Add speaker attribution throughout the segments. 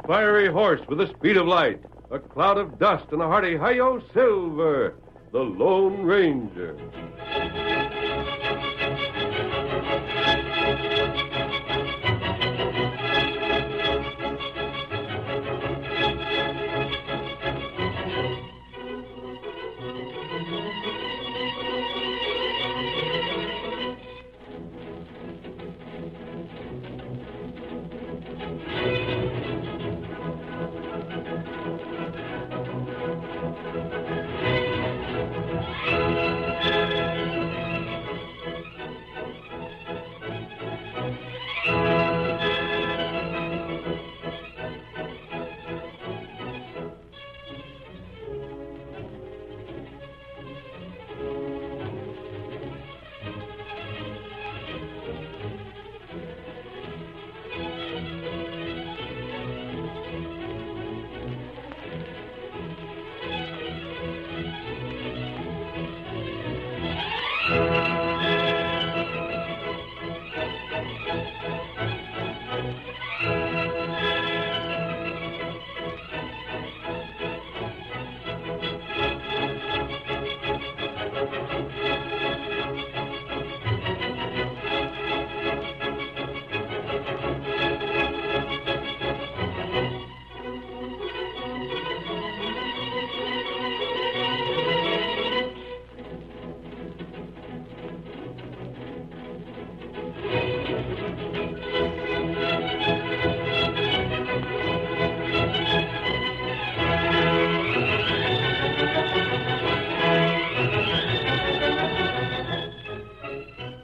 Speaker 1: fiery horse with the speed of light, a cloud of dust, and a hearty hi-yo Silver, the Lone Ranger.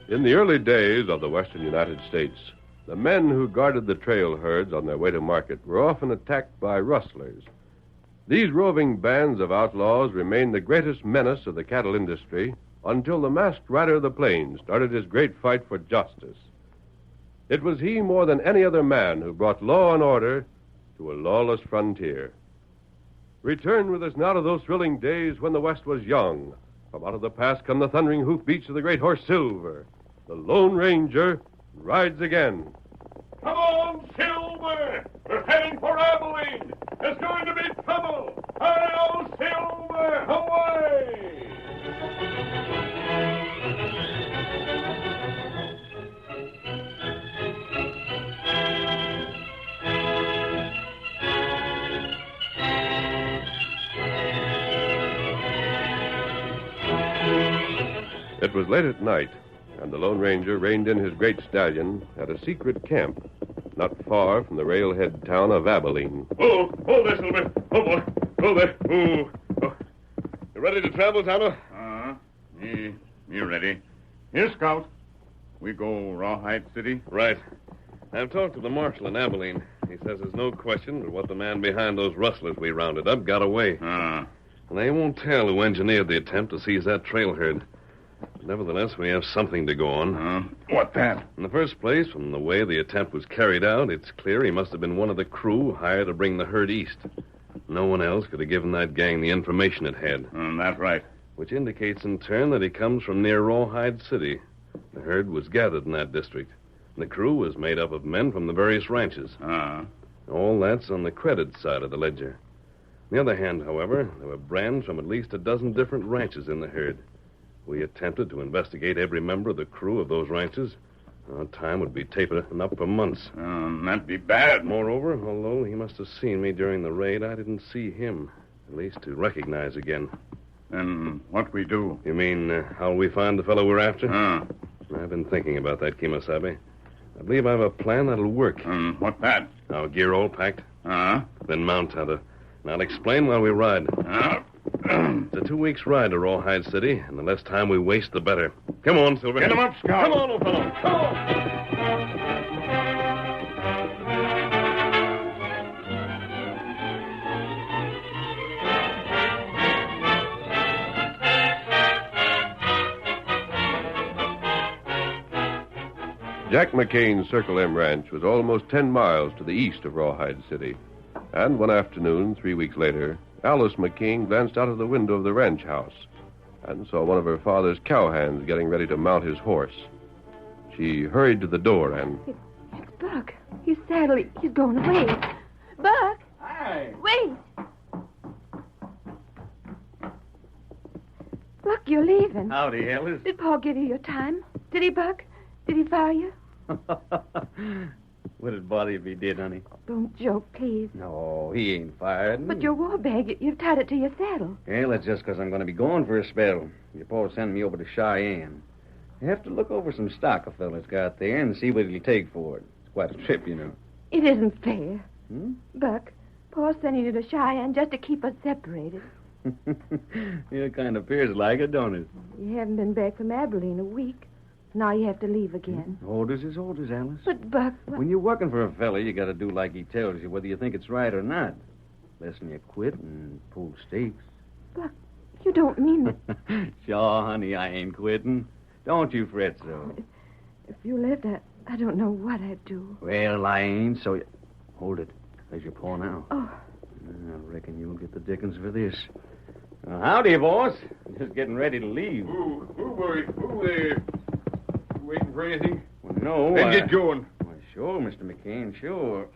Speaker 1: In the early days of the western United States, the men who guarded the trail herds on their way to market were often attacked by rustlers. These roving bands of outlaws remained the greatest menace of the cattle industry until the masked rider of the plains started his great fight for justice. It was he more than any other man who brought law and order to a lawless frontier. Return with us now to those thrilling days when the West was young. From out of the past come the thundering hoofbeats of the great horse Silver. The Lone Ranger rides again.
Speaker 2: Come on, Silver! We're heading for Abilene! There's going to be trouble! Hi-yo, Silver! Away!
Speaker 1: It was late at night, and the Lone Ranger reined in his great stallion at a secret camp not far from the railhead town of Abilene.
Speaker 2: Oh there, Silver. Oh, boy. Oh, there. Oh. You ready to travel, Tonto?
Speaker 3: Me ready. Here, Scout. We go Rawhide City?
Speaker 4: Right. I've talked to the marshal in Abilene. He says there's no question but what the man behind those rustlers we rounded up got away. And they won't tell who engineered the attempt to seize that trail herd. Nevertheless, we have something to go on.
Speaker 3: What that?
Speaker 4: In the first place, from the way the attempt was carried out, it's clear he must have been one of the crew hired to bring the herd east. No one else could have given that gang the information it had.
Speaker 3: That's right.
Speaker 4: Which indicates, in turn, that he comes from near Rawhide City. The herd was gathered in that district. The crew was made up of men from the various ranches. All that's on the credit side of the ledger. On the other hand, however, there were brands from at least a dozen different ranches in the herd. We attempted to investigate every member of the crew of those ranches. Our time would be taken up for months.
Speaker 3: That'd be bad.
Speaker 4: Moreover, although he must have seen me during the raid, I didn't see him, at least to recognize again.
Speaker 3: Then what we do?
Speaker 4: You mean how we find the fellow we're after? I've been thinking about that, Kemosabe. I believe I have a plan that'll work.
Speaker 3: What that?
Speaker 4: Our gear all packed? Then mount, Hunter. And I'll explain while we ride. It's a 2 weeks' ride to Rawhide City, and the less time we waste, the better. Come on, Silver.
Speaker 3: Get him up, Scout.
Speaker 4: Come on, old fellow. Come on.
Speaker 1: Jack McCain's Circle M Ranch was almost 10 miles to the east of Rawhide City. And one afternoon, 3 weeks later, Alice McCain glanced out of the window of the ranch house and saw one of her father's cowhands getting ready to mount his horse. She hurried to the door and...
Speaker 5: It's Buck. He's saddled. He's going away. Buck,
Speaker 6: Hi.
Speaker 5: wait. Buck, you're leaving.
Speaker 6: Howdy, Alice.
Speaker 5: Did Paul give you your time? Did he, Buck? Did he fire you?
Speaker 6: Would it bother you if he did, honey?
Speaker 5: Don't joke, please.
Speaker 6: No, he ain't fired me.
Speaker 5: But your war bag, you've tied it to your saddle.
Speaker 6: Well, that's just because I'm going to be going for a spell. Your Paul sent me over to Cheyenne. I have to look over some stock a fella's got there and see what he'll take for it. It's quite a trip, you know.
Speaker 5: It isn't fair.
Speaker 6: Hmm?
Speaker 5: Buck, Paul's sending you to Cheyenne just to keep us separated.
Speaker 6: It kind of appears like it, don't it?
Speaker 5: You haven't been back from Abilene a week. Now you have to leave again.
Speaker 6: Orders is orders, Alice.
Speaker 5: But, Buck...
Speaker 6: When you're working for a fella, you got to do like he tells you, whether you think it's right or not. Less'n you quit and pull stakes.
Speaker 5: Buck, you don't mean that...
Speaker 6: Sure, honey, I ain't quitting. Don't you fret so.
Speaker 5: If you left, I don't know what I'd do.
Speaker 6: Well, I ain't, so... Hold it. There's your paw now.
Speaker 5: Oh.
Speaker 6: I reckon you'll get the dickens for this. Howdy, boss. Just getting ready to leave.
Speaker 2: Who there? You waiting for anything?
Speaker 6: Well, no,
Speaker 2: Then get going.
Speaker 6: Well, sure, Mr. McCain, sure.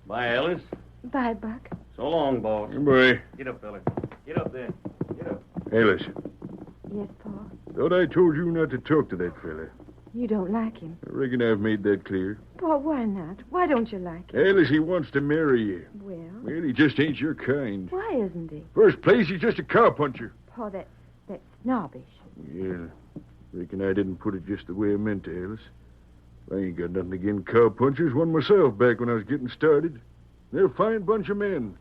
Speaker 6: Bye, Alice.
Speaker 5: Bye, Buck.
Speaker 6: So long, boss.
Speaker 2: Goodbye.
Speaker 6: Get up, fella. Get up there. Get up.
Speaker 2: Alice,
Speaker 5: Yes, Paul.
Speaker 2: thought I told you not to talk to that fella.
Speaker 5: You don't like him.
Speaker 2: I reckon I've made that clear.
Speaker 5: Paul, why not? Why don't you like him?
Speaker 2: Alice, he wants to marry you.
Speaker 5: Well,
Speaker 2: Well, he just ain't your kind.
Speaker 5: why isn't he?
Speaker 2: First place, he's just a cowpuncher.
Speaker 5: Paul, that's snobbish.
Speaker 2: Yeah, reckon I didn't put it just the way I meant to, Alice. I ain't got nothing against cowpunchers. One myself back when I was getting started. They're a fine bunch of men.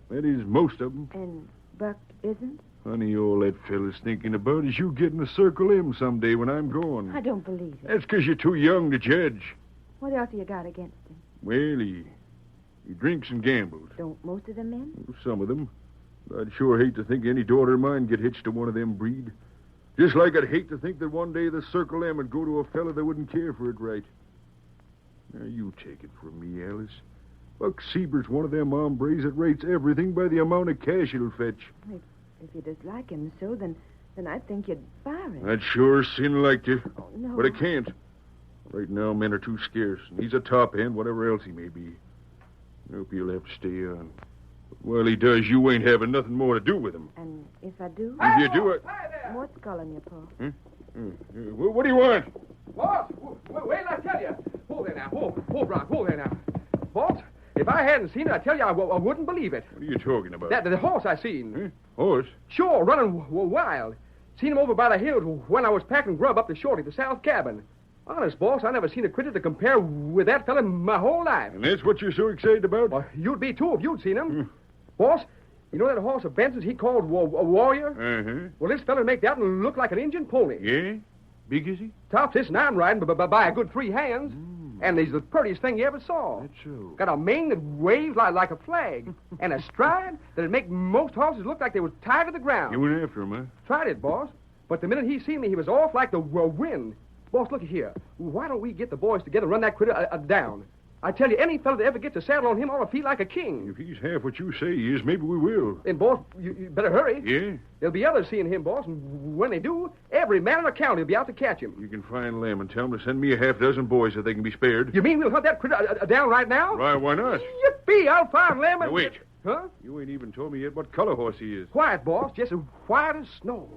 Speaker 2: That is, most of them.
Speaker 5: And Buck isn't?
Speaker 2: Honey, all that fella's thinking about is you getting a Circle M someday when I'm gone.
Speaker 5: I don't believe it.
Speaker 2: That's 'cause you're too young to judge.
Speaker 5: What else have you got against him?
Speaker 2: Well, he drinks and gambles.
Speaker 5: Don't most of the men?
Speaker 2: Some of them. I'd sure hate to think any daughter of mine get hitched to one of them breed. Just like I'd hate to think that one day the Circle M would go to a fella that wouldn't care for it right. Now, you take it from me, Alice. Buck Siebert's one of them hombres that rates everything by the amount of cash it'll fetch.
Speaker 5: If you dislike him so, then I think you'd fire him.
Speaker 2: I'd sure sin like to,
Speaker 5: Oh, no.
Speaker 2: but I can't. Right now, men are too scarce, and he's a top end, whatever else he may be. I hope he'll have to stay on. But while he does, you ain't having nothing more to do with him.
Speaker 5: And if I do?
Speaker 2: If you do it...
Speaker 5: What's calling you, Paul?
Speaker 2: What do you want?
Speaker 7: Boss, wait till I tell you. Hold there now. Hold, Brock. Hold there now. Boss, if I hadn't seen it, I tell you, I wouldn't believe it.
Speaker 2: What are you talking about?
Speaker 7: The horse I seen.
Speaker 2: Huh? Horse?
Speaker 7: Sure, running wild. Seen him over by the hills when I was packing grub up to Shorty, the south cabin. Honest, boss, I never seen a critter to compare with that fella my whole life.
Speaker 2: And that's what you're so excited about?
Speaker 7: Well, you'd be, too, if you'd seen him. Boss, you know that horse of Benson's he called a warrior?
Speaker 2: Uh-huh.
Speaker 7: Well, this fella make that one look like an Indian pony.
Speaker 2: Yeah? Big is he?
Speaker 7: Tops this and I'm riding by a good 3 hands. And he's the prettiest thing you ever saw.
Speaker 2: That's so.
Speaker 7: Got a mane that waves like a flag. And a stride that'd make most horses look like they was tied to the ground.
Speaker 2: You went after him, huh?
Speaker 7: Tried it, boss. But the minute he seen me, he was off like the wind. Boss, look here. Why don't we get the boys together and run that critter down? I tell you, any fella that ever gets a saddle on him ought to feel like a king.
Speaker 2: If he's half what you say he is, maybe we will.
Speaker 7: And, boss, you better hurry.
Speaker 2: Yeah?
Speaker 7: There'll be others seeing him, boss, and when they do, every man in the county will be out to catch him.
Speaker 2: You can find Lem and tell him to send me a half dozen boys so they can be spared.
Speaker 7: You mean we'll hunt that critter down right now?
Speaker 2: Right, why not?
Speaker 7: Yippee, I'll find Lem and...
Speaker 2: Now, wait.
Speaker 7: Huh?
Speaker 2: You ain't even told me yet what color horse he is.
Speaker 7: White, boss, just as white as snow.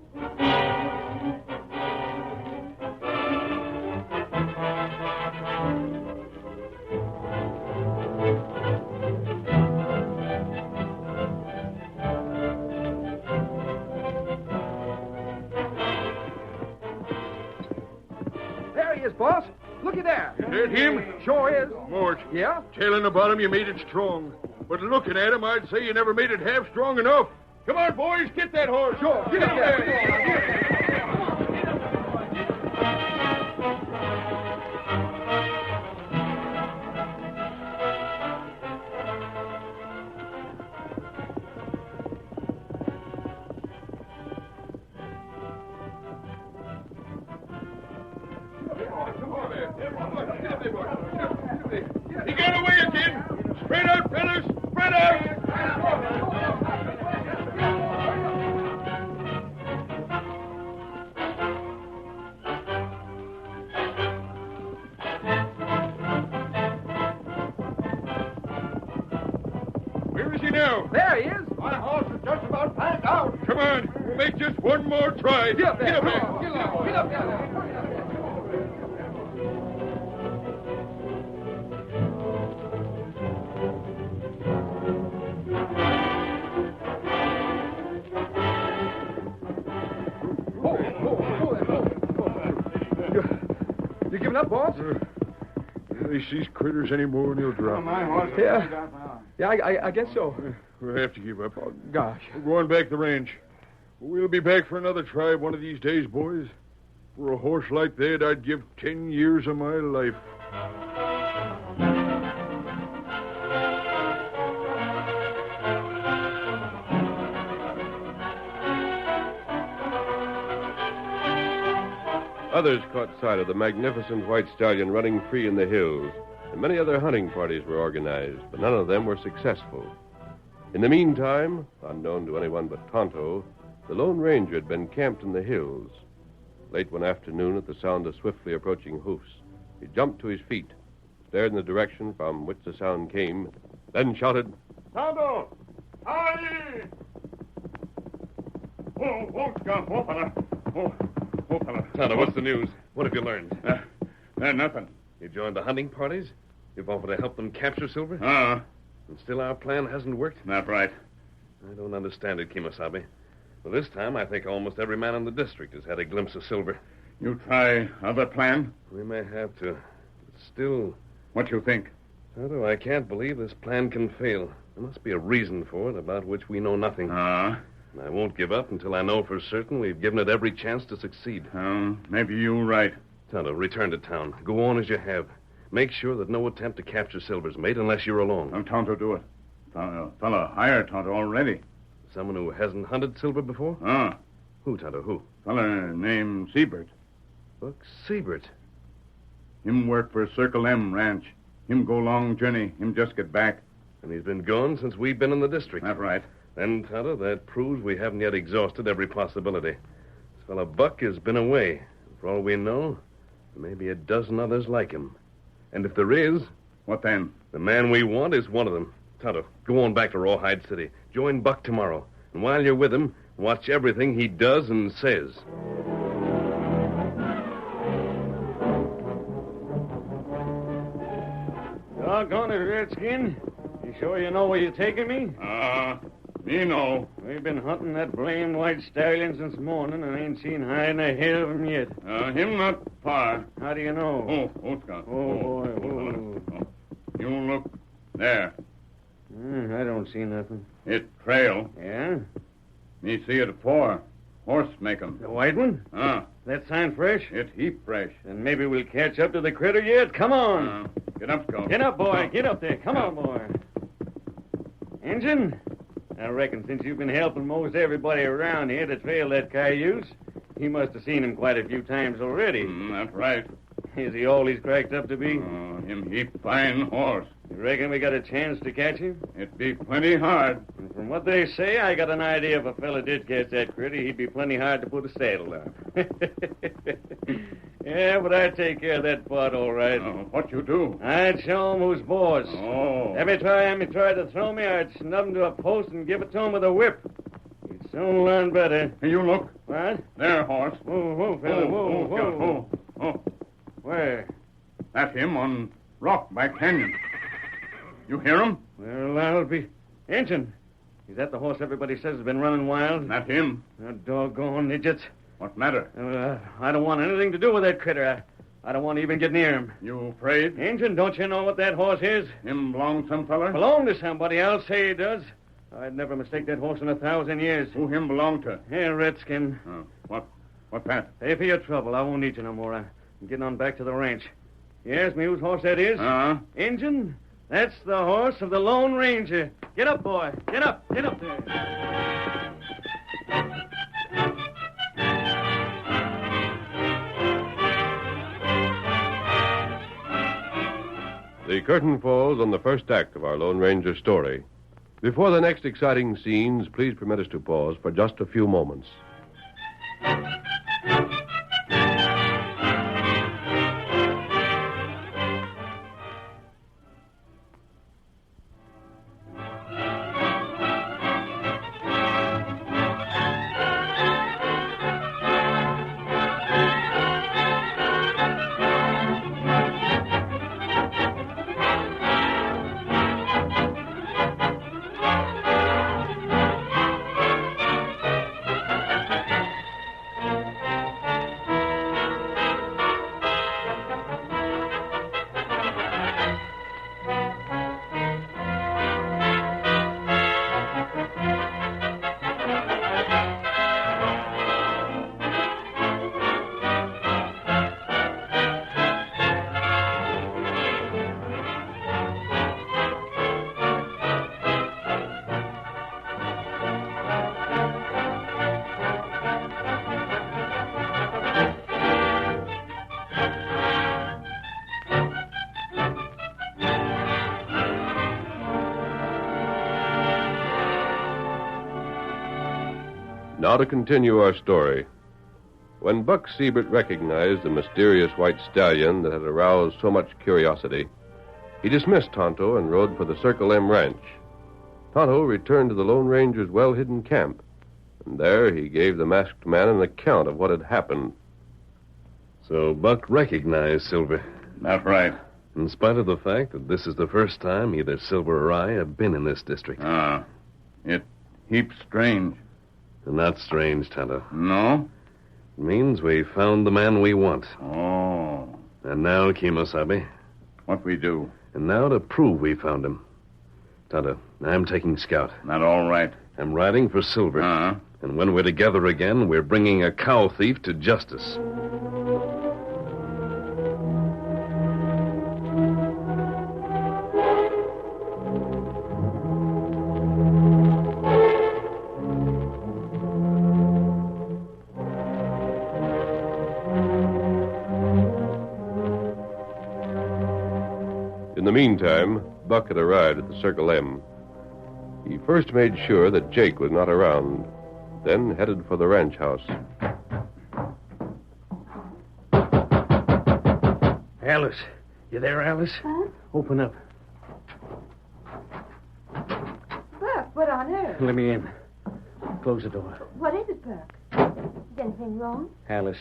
Speaker 7: There he is, boss. Looky there.
Speaker 2: Is that him?
Speaker 7: Sure is.
Speaker 2: Mort,
Speaker 7: Yeah?
Speaker 2: telling about him, you made it strong. But looking at him, I'd say you never made it half strong enough. Come on, boys, get that horse.
Speaker 7: Sure. Get up there.
Speaker 2: He got away again. Spread out, fellas. Spread out. now.
Speaker 7: There he is.
Speaker 3: My horse is just about passed out.
Speaker 2: Come on. We'll make just one more try.
Speaker 7: Get up there.
Speaker 2: Get up
Speaker 7: Come
Speaker 2: there.
Speaker 7: on. Get up there. You giving up, boss?
Speaker 2: If they see critters anymore, they'll drop.
Speaker 3: My horse.
Speaker 7: Yeah, I guess so.
Speaker 2: We'll have to give up.
Speaker 7: Gosh.
Speaker 2: We're going back the range. We'll be back for another try one of these days, boys. For a horse like that, I'd give 10 years of my life.
Speaker 1: Others caught sight of the magnificent white stallion running free in the hills, and many other hunting parties were organized, but none of them were successful. In the meantime, unknown to anyone but Tonto, the Lone Ranger had been camped in the hills. Late one afternoon, at the sound of swiftly approaching hoofs, he jumped to his feet, stared in the direction from which the sound came, then shouted,
Speaker 3: Tonto! Hi! Oh, fella. Oh, fella.
Speaker 4: Tonto, what's the news? What have you learned?
Speaker 3: Nothing.
Speaker 4: You joined the hunting parties? You've offered to help them capture Silver? And still our plan hasn't worked?
Speaker 3: That's right.
Speaker 4: I don't understand it, Kemosabe. But this time, I think almost every man in the district has had a glimpse of Silver.
Speaker 3: You try other plan?
Speaker 4: We may have to. But still,
Speaker 3: What you think?
Speaker 4: Tonto, I can't believe this plan can fail. There must be a reason for it about which we know nothing. And I won't give up until I know for certain we've given it every chance to succeed.
Speaker 3: Maybe you're right.
Speaker 4: Tonto, return to town. Go on as you have. Make sure that no attempt to capture Silver's made unless you're alone.
Speaker 3: Tonto do it. Fella hired Tonto already.
Speaker 4: Someone who hasn't hunted Silver before? Who, Tonto, who?
Speaker 3: Fella named Siebert.
Speaker 4: Buck Siebert.
Speaker 3: Him work for Circle M Ranch. Him go long journey. Him just get back.
Speaker 4: And he's been gone since we've been in the district.
Speaker 3: That's right.
Speaker 4: Then, Tonto, that proves we haven't yet exhausted every possibility. This fellow Buck has been away. For all we know, maybe a dozen others like him. And if there is...
Speaker 3: What then?
Speaker 4: The man we want is one of them. Tonto, go on back to Rawhide City. Join Buck tomorrow. And while you're with him, watch everything he does and says.
Speaker 6: Doggone it, Redskin. You sure you know where you're taking me?
Speaker 3: Me know.
Speaker 6: We've been hunting that blamed white stallion since morning and ain't seen hide nor hair of him yet.
Speaker 3: Him not far.
Speaker 6: How do you know?
Speaker 3: Scott.
Speaker 6: Oh, boy.
Speaker 3: You look there.
Speaker 6: I don't see nothing.
Speaker 3: It trail.
Speaker 6: Yeah?
Speaker 3: Me see it afore. Horse make 'em.
Speaker 6: The white one? That sign fresh?
Speaker 3: It heap fresh.
Speaker 6: Then maybe we'll catch up to the critter yet. Come on.
Speaker 3: Get up, Scout.
Speaker 6: Get up, boy. Get up there. Come on, boy. Injun, I reckon since you've been helping most everybody around here to trail that cayuse, he must have seen him quite a few times already.
Speaker 3: That's right.
Speaker 6: Is he all he's cracked up to be?
Speaker 3: Him heap fine horse.
Speaker 6: You reckon we got a chance to catch him?
Speaker 3: It be plenty hard.
Speaker 6: And from what they say, I got an idea if a fella did catch that critter, he'd be plenty hard to put a saddle on. Yeah, but I'd take care of that part all right.
Speaker 3: What you do?
Speaker 6: I'd show him who's boss.
Speaker 3: Oh.
Speaker 6: Every time he tried to throw me, I'd snub him to a post and give it to him with a whip. He'd soon learn better.
Speaker 3: Hey, you look.
Speaker 6: What?
Speaker 3: There, horse.
Speaker 6: Whoa, fella, whoa. Where?
Speaker 3: That's him on rock by canyon. You hear him?
Speaker 6: Well, I'll be... Injun. Is that the horse everybody says has been running wild?
Speaker 3: That's him.
Speaker 6: Oh, doggone idiots.
Speaker 3: What matter?
Speaker 6: I don't want anything to do with that critter. I don't want to even get near him.
Speaker 3: You afraid?
Speaker 6: Injun, don't you know what that horse is?
Speaker 3: Him belong some feller?
Speaker 6: Belong to somebody. I'll say he does. I'd never mistake that horse in 1,000 years.
Speaker 3: Who him belong to?
Speaker 6: Here, Redskin.
Speaker 3: What that?
Speaker 6: Pay for your trouble. I won't need you no more. I'm getting on back to the ranch. You ask me whose horse that is? Injun, that's the horse of the Lone Ranger. Get up, boy. Get up. Get up there.
Speaker 1: The curtain falls on the first act of our Lone Ranger story. Before the next exciting scenes, please permit us to pause for just a few moments. Now to continue our story. When Buck Siebert recognized the mysterious white stallion that had aroused so much curiosity, he dismissed Tonto and rode for the Circle M ranch. Tonto returned to the Lone Ranger's well-hidden camp, and there he gave the masked man an account of what had happened.
Speaker 4: So Buck recognized Silver,
Speaker 3: That's right.
Speaker 4: in spite of the fact that this is the first time either Silver or I have been in this district.
Speaker 3: It heaps strange.
Speaker 4: Not strange, Tonto.
Speaker 3: No?
Speaker 4: It means we found the man we want.
Speaker 3: Oh.
Speaker 4: And now, Kimosabe,
Speaker 3: What we do?
Speaker 4: and now to prove we found him. Tonto, I'm taking Scout.
Speaker 3: Not all right.
Speaker 4: I'm riding for Silver. And when we're together again, we're bringing a cow thief to justice.
Speaker 1: In the meantime, Buck had arrived at the Circle M. He first made sure that Jake was not around, then headed for the ranch house.
Speaker 6: Alice. You there, Alice?
Speaker 5: Huh?
Speaker 6: Open up.
Speaker 5: Buck, what on earth?
Speaker 6: Let me in. Close the door.
Speaker 5: What is it, Buck? Is anything wrong?
Speaker 6: Alice,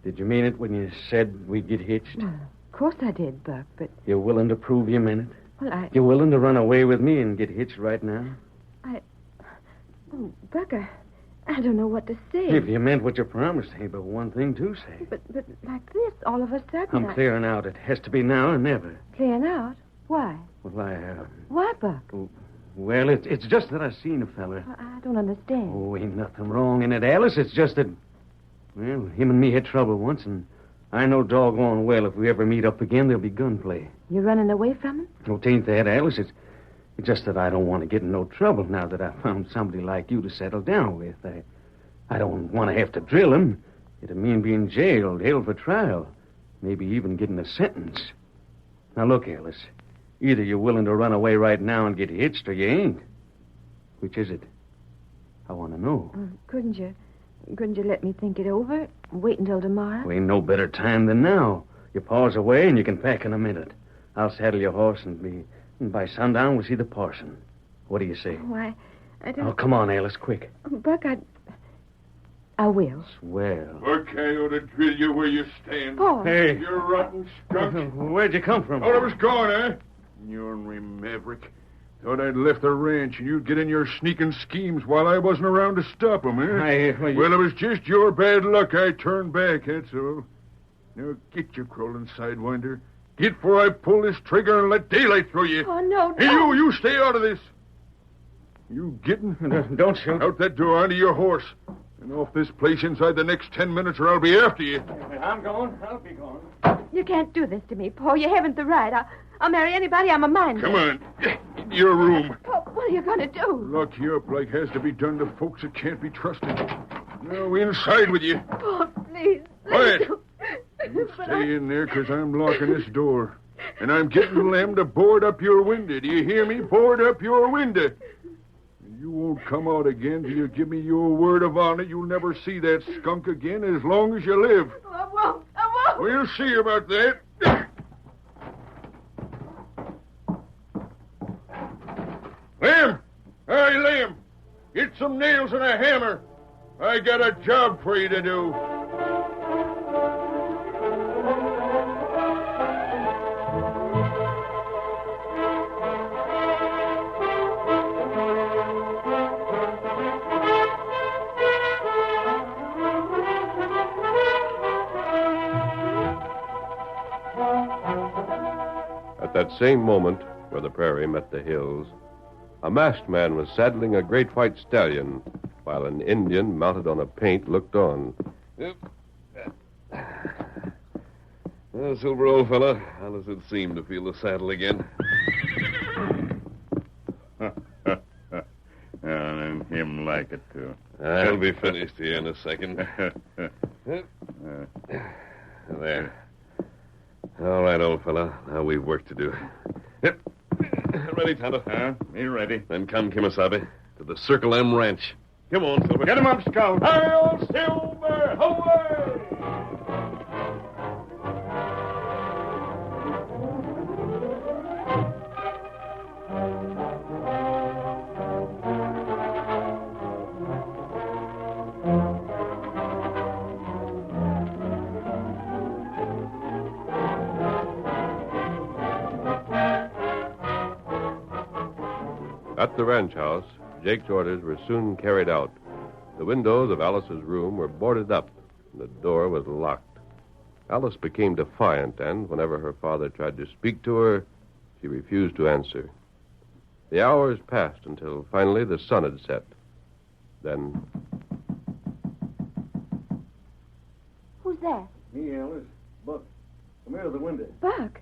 Speaker 6: did you mean it when you said we'd get hitched?
Speaker 5: Well, of course I did, Buck, but,
Speaker 6: You're willing to prove you meant it?
Speaker 5: well,
Speaker 6: You're willing to run away with me and get hitched right now?
Speaker 5: Oh, Buck, I don't know what to say.
Speaker 6: If you meant what you promised, ain't but one thing to say.
Speaker 5: But like this, all of a sudden,
Speaker 6: I'm clearing out. It has to be now or never.
Speaker 5: Clearing out? Why?
Speaker 6: Well,
Speaker 5: Why, Buck?
Speaker 6: Well, it's just that I seen a fella.
Speaker 5: Well, I don't understand.
Speaker 6: Oh, ain't nothing wrong in it, Alice. It's just that, well, him and me had trouble once, and I know doggone well if we ever meet up again, there'll be gunplay.
Speaker 5: You're running away from him?
Speaker 6: No, 'tain't that, Alice. It's just that I don't want to get in no trouble now that I found somebody like you to settle down with. I don't want to have to drill him. It'd mean being jailed, held for trial, maybe even getting a sentence. Now, look, Alice. Either you're willing to run away right now and get hitched, or you ain't. Which is it? I want to know.
Speaker 5: Couldn't you let me think it over? Wait until tomorrow?
Speaker 6: Well, ain't no better time than now. Your paw's away and you can pack in a minute. I'll saddle your horse and by sundown we'll see the parson. What do you say?
Speaker 5: Oh, I don't...
Speaker 6: Oh, come on, Alice, quick.
Speaker 5: Buck, I will.
Speaker 6: Swell.
Speaker 2: Buck, I ought to drill you where you stand.
Speaker 5: Paul.
Speaker 6: Hey.
Speaker 2: You rotten skunk.
Speaker 6: Where'd you come from?
Speaker 2: Thought I was gone, eh? You ornery maverick. Thought I'd left the ranch and you'd get in your sneaking schemes while I wasn't around to stop 'em, eh? Well, it was just your bad luck I turned back, that's all. Now get you, crawling sidewinder. Get before I pull this trigger and let daylight through you.
Speaker 5: Oh, no,
Speaker 2: Hey, you stay out of this. You getting?
Speaker 6: Don't shoot.
Speaker 2: Out that door onto your horse. And off this place inside the next 10 minutes or I'll be after you.
Speaker 6: I'm going. I'll be gone.
Speaker 5: You can't do this to me, Paul. You haven't the right. I'll marry anybody. I'm a minder.
Speaker 2: Come on. In your room.
Speaker 5: Paul, what are you going to do?
Speaker 2: Lock you up like has to be done to folks that can't be trusted. Now, inside with you.
Speaker 5: Paul, please.
Speaker 2: Quiet. You stay in there, 'cause I'm locking this door. And I'm getting Lem to board up your window. Do you hear me? Board up your window. And you won't come out again till you give me your word of honor you'll never see that skunk again as long as you live.
Speaker 5: Oh, I won't.
Speaker 2: We'll see about that. Lem! Hey, Lem! Get some nails and a hammer. I got a job for you to do.
Speaker 1: At that same moment, where the prairie met the hills, a masked man was saddling a great white stallion, while an Indian mounted on a paint looked on.
Speaker 4: Well, Silver, old fella, how does it seem to feel the saddle again?
Speaker 3: And him like it, too.
Speaker 4: I'll be finished here in a second. There. All right, old fella. Now we've work to do. Ready, Tonto?
Speaker 3: Me ready.
Speaker 4: Then come, Kimosabe, to the Circle M Ranch.
Speaker 1: Come on, Silver.
Speaker 3: Get him up, Scout.
Speaker 1: Hi, old Silver! Away! At the ranch house, Jake's orders were soon carried out. The windows of Alice's room were boarded up, and the door was locked. Alice became defiant, and whenever her father tried to speak to her, she refused to answer. The hours passed until finally the sun had set. Then,
Speaker 5: Who's that?
Speaker 6: Me, Alice. Buck, come here to the window.
Speaker 5: Buck.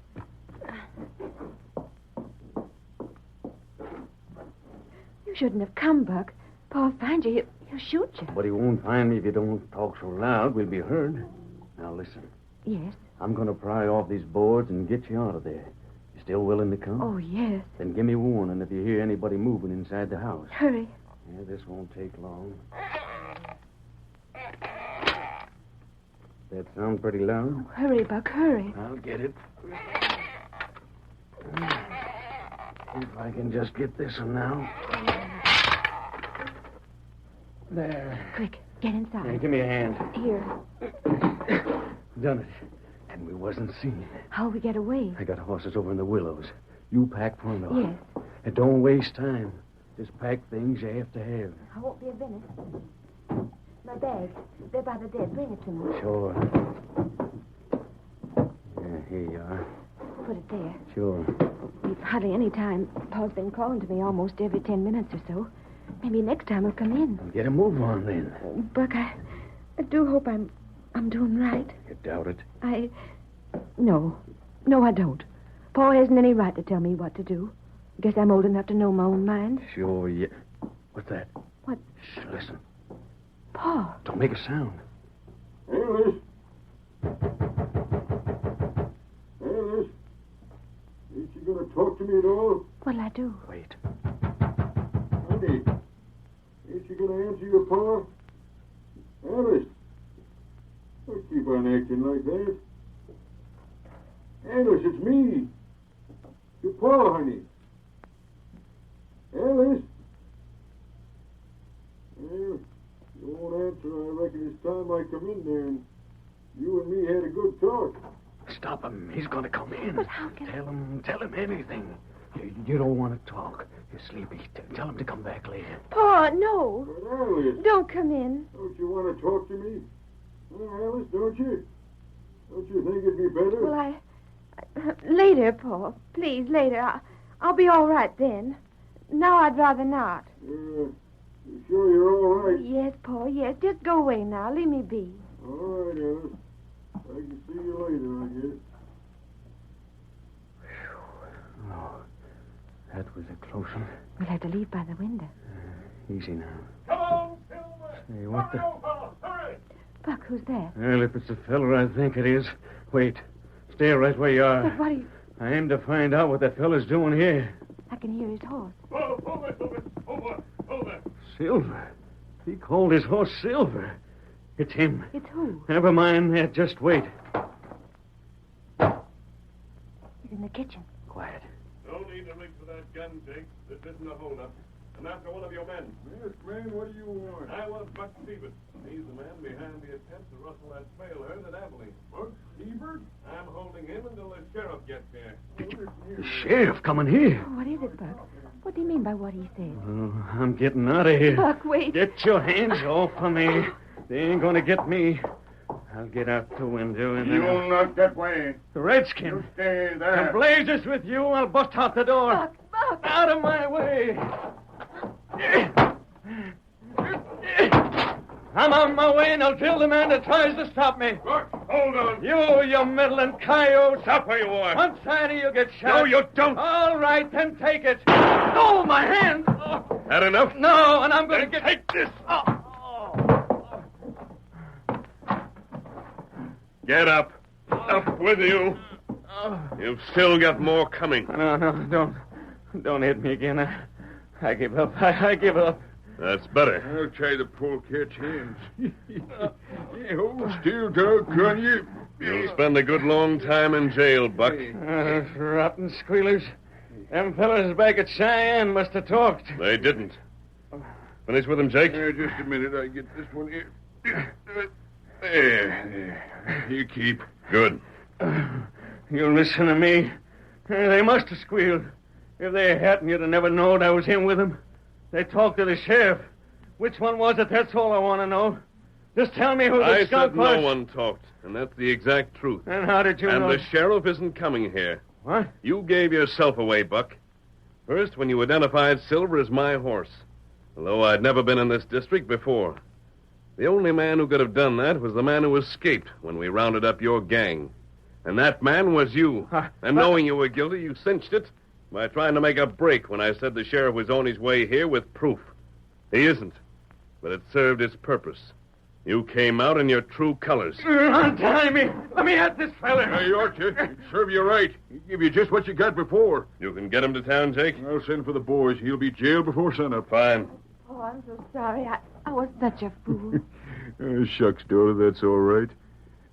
Speaker 5: You shouldn't have come, Buck. Paul find you, he'll shoot you.
Speaker 6: But he won't find me if you don't talk so loud. We'll be heard. Now, listen.
Speaker 5: Yes.
Speaker 6: I'm going to pry off these boards and get you out of there. You still willing to come?
Speaker 5: Oh, yes.
Speaker 6: Then give me warning if you hear anybody moving inside the house.
Speaker 5: Hurry.
Speaker 6: Yeah, this won't take long. That sound pretty loud?
Speaker 5: Oh, hurry, Buck, hurry.
Speaker 6: I'll get it. If I can just get this one now. There.
Speaker 5: Quick, get inside.
Speaker 6: Hey, give me a hand.
Speaker 5: Here.
Speaker 6: Done it. And we wasn't seen.
Speaker 5: How'll we get away?
Speaker 6: I got horses over in the willows. You pack front off.
Speaker 5: Yes.
Speaker 6: And don't waste time. Just pack things you have to have.
Speaker 5: I won't be a minute. My bag. They're by the bed. Bring it to me.
Speaker 6: Sure. Yeah, here you are.
Speaker 5: Put it there.
Speaker 6: Sure.
Speaker 5: We've hardly any time. Paul's been calling to me almost every 10 minutes or so. Maybe next time he'll come in.
Speaker 6: Well, get a move on then.
Speaker 5: Buck, I do hope I'm doing right.
Speaker 6: You doubt it?
Speaker 5: No, I don't. Paul hasn't any right to tell me what to do. Guess I'm old enough to know my own mind.
Speaker 6: Sure, yeah. What's that?
Speaker 5: What?
Speaker 6: Shh, listen.
Speaker 5: Paul.
Speaker 6: Don't make a sound.
Speaker 2: Alice. Alice. Ain't you going to talk to me at all?
Speaker 5: What'll I do?
Speaker 6: Wait.
Speaker 2: Honey. Ain't you going to answer your pa? Alice. Don't keep on acting like that. Alice, it's me. Your pa, honey. Alice. Well, you won't answer. I reckon it's time I come in there and you and me had a good talk.
Speaker 6: Stop him. He's going to come in.
Speaker 5: But how can
Speaker 6: Tell him anything. You don't want to talk. You're sleepy. Tell him to come back later.
Speaker 5: Paul, no.
Speaker 2: But Alice,
Speaker 5: Don't come in.
Speaker 2: don't you want to talk to me? Alice, don't you? Don't you think it'd be better?
Speaker 5: Well, later, Paul. Please, later. I'll be all right then. Now I'd rather not.
Speaker 2: You sure you're all right?
Speaker 5: Yes, Paul, yes. Just go away now. Leave me be.
Speaker 2: All right, Alice. I can see you later, I guess.
Speaker 6: Oh, that was a close one.
Speaker 5: We'll have to leave by the window.
Speaker 6: Easy now.
Speaker 1: Come on, Silver!
Speaker 6: Hey, what the...
Speaker 1: Hurry!
Speaker 5: Buck, who's that?
Speaker 6: Well, if it's the feller I think it is. Wait. Stay right where you are.
Speaker 5: But what are you...
Speaker 6: I aim to find out what that feller's doing here.
Speaker 5: I can hear his horse.
Speaker 1: Over!
Speaker 6: Silver. He called his horse Silver. It's him.
Speaker 5: It's who?
Speaker 6: Never mind that. Just wait.
Speaker 5: He's in the kitchen.
Speaker 6: Quiet.
Speaker 1: No need to reach for that gun, Jake. This isn't a holdup. I'm after one of your men.
Speaker 2: Yes, man, what do you want?
Speaker 1: I want Buck Stevens. He's the man behind the attempt to rustle that trail herd at Abilene.
Speaker 2: Buck Stevens?
Speaker 1: I'm holding him until the sheriff gets here.
Speaker 6: The sheriff coming here.
Speaker 5: Oh, what is it, Buck? What do you mean by what he said?
Speaker 6: Oh, I'm getting out of here.
Speaker 5: Buck, wait.
Speaker 6: Get your hands off of me. They ain't going to get me. I'll get out the window and then...
Speaker 3: You not that way.
Speaker 6: The redskin.
Speaker 3: You stay
Speaker 6: The
Speaker 3: there.
Speaker 6: blazes with you. I'll bust out the door.
Speaker 5: Buck!
Speaker 6: Out of my way. I'm on my way, and I'll drill the man that tries to stop me.
Speaker 1: Buck, hold on.
Speaker 6: You meddling coyote.
Speaker 1: Stop where you are.
Speaker 6: One side of you get shot.
Speaker 1: No, you don't.
Speaker 6: All right, then take it. Oh, my hand. Oh.
Speaker 1: Had enough?
Speaker 6: No, and I'm going to
Speaker 1: Then
Speaker 6: get...
Speaker 1: take this.
Speaker 6: Oh.
Speaker 1: Get up. Up with you. You've still got more coming.
Speaker 6: No, don't hit me again. I give up. I give up.
Speaker 4: That's better.
Speaker 2: I'll try the polecat hands. Hold still, doggone you.
Speaker 4: You'll spend a good long time in jail, Buck.
Speaker 6: Those rotten squealers. Them fellas back at Cheyenne must have talked.
Speaker 4: They didn't. Finish with him, Jake.
Speaker 2: Just a minute. I get this one here. There. You keep.
Speaker 4: Good.
Speaker 6: You listen to me. They must have squealed. If they hadn't, you'd have never known I was him with them. They talked to the sheriff. Which one was it? That's all I want to know. Just tell me who the
Speaker 4: I
Speaker 6: skunk
Speaker 4: said
Speaker 6: was.
Speaker 4: no one talked, and that's the exact truth.
Speaker 6: And how did you know?
Speaker 4: And the sheriff isn't coming here.
Speaker 6: What?
Speaker 4: You gave yourself away, Buck. First, when you identified Silver as my horse, although I'd never been in this district before. The only man who could have done that was the man who escaped when we rounded up your gang. And that man was you. And knowing you were guilty, you cinched it by trying to make a break when I said the sheriff was on his way here with proof. He isn't, but it served its purpose. You came out in your true colors.
Speaker 6: Untie me. Let me at this fella.
Speaker 2: You ought to. He'd serve you right. He'd give you just what you got before.
Speaker 4: You can get him to town, Jake?
Speaker 2: I'll send for the boys. He'll be jailed before sunup.
Speaker 4: Fine.
Speaker 5: Oh, I'm so sorry. I was such a fool.
Speaker 2: Shucks, daughter, that's all right.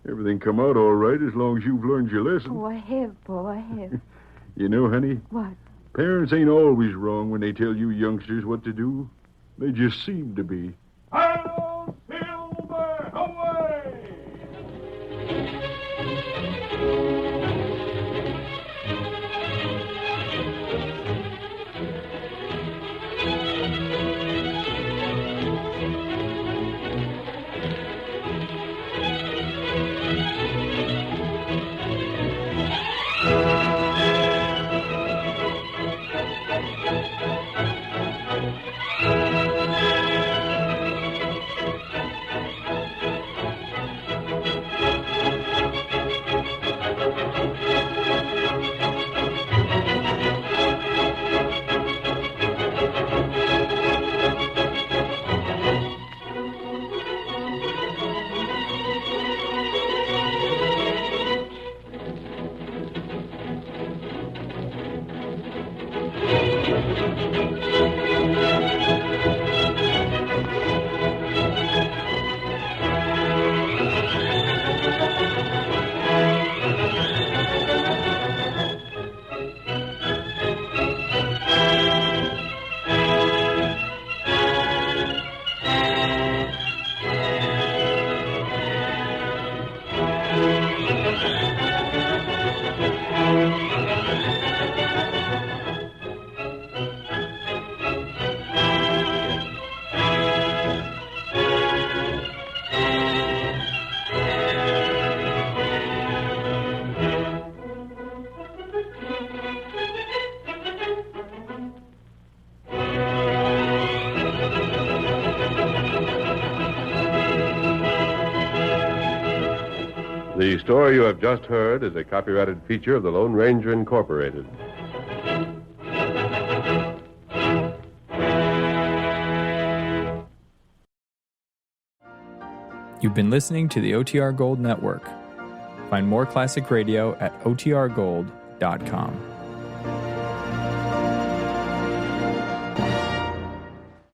Speaker 2: Everything come out all right as long as you've learned your lesson.
Speaker 5: Oh, I have, Paul, I have.
Speaker 2: You know, honey,
Speaker 5: What?
Speaker 2: parents ain't always wrong when they tell you youngsters what to do. They just seem to be.
Speaker 6: Hello, Silver, away!
Speaker 1: The story you have just heard is a copyrighted feature of the Lone Ranger Incorporated.
Speaker 8: You've been listening to the OTR Gold Network. Find more classic radio at otrgold.com.